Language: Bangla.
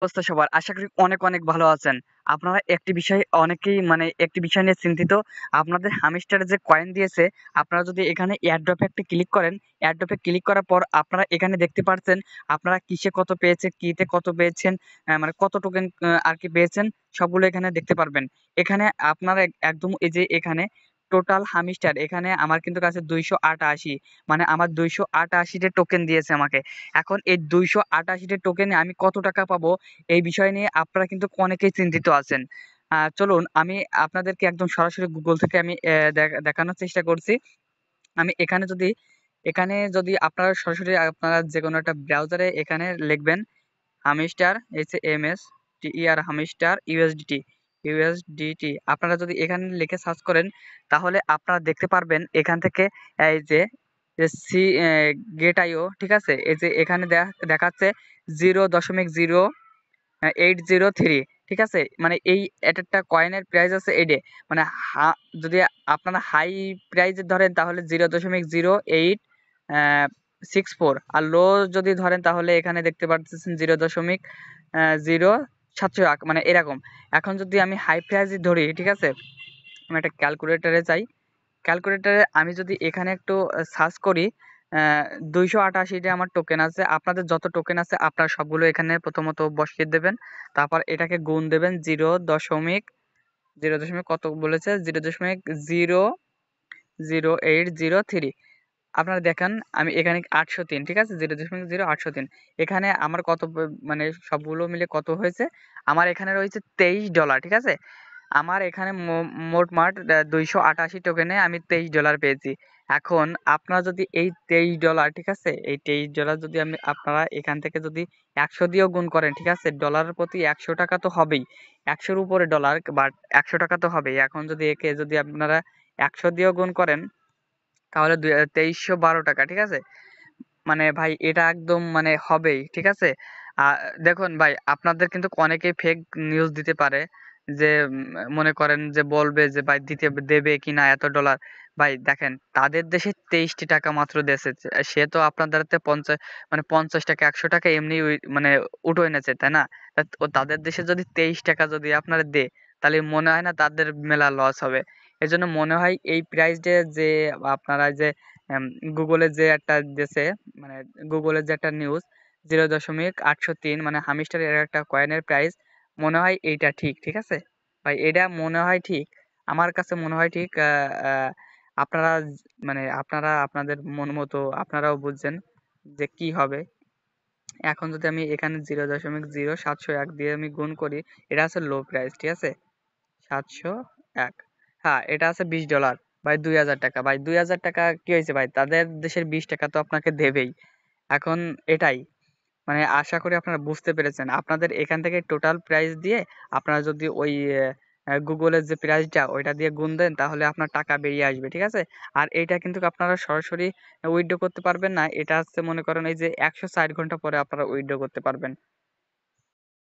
অবস্থা সবার? আশা করি অনেক, অনেক ভালো আছেন। আপনারা একটি বিষয় অনেকেই মানে একটি বিষয় নিয়ে চিন্তিত। আপনাদের হামিস্টার যে কয়েন দিয়েছে, আপনারা যদি এখানে এয়ারড্রপ এ একটা ক্লিক করেন, এয়ারড্রপ এ ক্লিক করার পর আপনারা এখানে দেখতে পারছেন আপনারা কিসে কত পেয়েছেন, কিতে কত পেয়েছেন, মানে কত টোকেন আরকি পেয়েছেন সবগুলো এখানে দেখতে পারবেন। এখানে আপনারা একদম এই যে এখানে টোটাল হামিস্টার এখানে আমার কিন্তু কাছে ২৮৮ মানে আমার ২৮৮ টা টোকেন দিয়েছে আমাকে। এখন এই ২৮৮ টা টোকেনে আমি কত টাকা পাবো এই বিষয় নিয়ে আপনারা কিন্তু অনেকেই চিন্তিত আছেন। চলুন আমি আপনাদেরকে একদম সরাসরি গুগল থেকে আমি দেখানোর চেষ্টা করছি। আমি এখানে যদি আপনারা সরাসরি আপনারা যেকোনো একটা ব্রাউজারে এখানে লিখবেন হামিস্টার হামিস্টার ইউএসডিটি আপনারা যদি এখানে লিখে সার্চ করেন তাহলে আপনারা দেখতে পারবেন এখান থেকে এই যে সি গেট আইও ঠিক আছে এই যে এখানে দেখাচ্ছে 0.0803 ঠিক আছে মানে এই একটা কয়েনের প্রাইস আছে এইডে মানে যদি আপনারা হাই প্রাইজের ধরেন তাহলে 0.0864 আর লো যদি ধরেন তাহলে এখানে দেখতে পাচ্ছেন 0.07 মানে এরকম। এখন যদি আমি হাই প্রাইজ ধরি ঠিক আছে আমি একটা ক্যালকুলেটরে যাই ক্যালকুলেটরে আমি যদি এখানে একটু সার্চ করি ২৮৮টা আমার টোকেন আছে আপনাদের যত টোকেন আছে আপনারা সবগুলো এখানে প্রথমত বসিয়ে দেবেন তারপর এটাকে গুণ দেবেন 0.0 কত বলেছে 0.00803 আপনারা দেখেন আমি এখানে 803 ঠিক আছে 0.0803 এখানে আমার কত মানে সবগুলো মিলে কত হয়েছে আমার এখানে রয়েছে $23 ঠিক আছে আমার এখানে মোটমাট ২৮৮ টোকেনে আমি $23 পেয়েছি। এখন আপনারা যদি এই $23 ঠিক আছে এই $23 যদি আপনারা এখান থেকে যদি ১০০ দিয়েও গুণ করেন ঠিক আছে ডলারের প্রতি ১০০ টাকা তো হবেই ১০০-র উপরে ডলার বাট ১০০ টাকা তো হবেই এখন যদি একে যদি আপনারা ১০০ দিয়েও গুণ করেন তাহলে ২৩১২ টাকা ঠিক আছে মানে ভাই এটা একদম মানে হবেই ঠিক আছে আহ দেখুন ভাই আপনাদের কিন্তু অনেকেই ফেক নিউজ দিতে পারে যে মনে করেন যে বলবে যে ভাই দেবে কিনা এত ডলার ভাই দেখেন তাদের দেশে 23টি টাকা মাত্র দেশে সে তো আপনাদের হাতে 50 টাকা 100 টাকা এমনি মানে উঠে এনেছে তাই না তাদের দেশে যদি 23 টাকা যদি আপনারা দে তাহলে মনে হয় না তাদের মেলা লস হবে এজন্য মনে হয় এই প্রাইসটা যে আপনারা যে গুগলে যে একটা দেশে মানে গুগলের যে একটা নিউজ 0.803 মানে হামিস্টার এর একটা কয়েনের প্রাইস মনে হয় এইটা ঠিক ঠিক আছে ভাই এটা মনে হয় ঠিক আমার কাছে মনে হয় ঠিক আপনারা মানে আপনারা আপনাদের মন মতো আপনারাও বুঝছেন যে কি হবে এখন যদি আমি এখানে 0.0701 দিয়ে আমি গুণ করি এটা আছে লো প্রাইস ঠিক আছে 701 হ্যাঁ এটা আছে $20 ভাই ২০০০ টাকা ভাই ২০০০ টাকা কি হয়েছে ভাই তাদের দেশের ২০ টাকা তো আপনাকে দেবেই এখন এটাই মানে আশা করি আপনারা বুঝতে পেরেছেন আপনাদের এখান থেকে টোটাল প্রাইস দিয়ে আপনারা যদি ওই গুগলের যে প্রাইসটা ওইটা দিয়ে গুণ দেন তাহলে আপনার টাকা বেরিয়ে আসবে ঠিক আছে আর এইটা কিন্তু আপনারা সরাসরি উইথড্র করতে পারবেন না এটা হচ্ছে মনে করেন এই যে ১৬০ ঘন্টা পরে আপনারা উইথড্র করতে পারবেন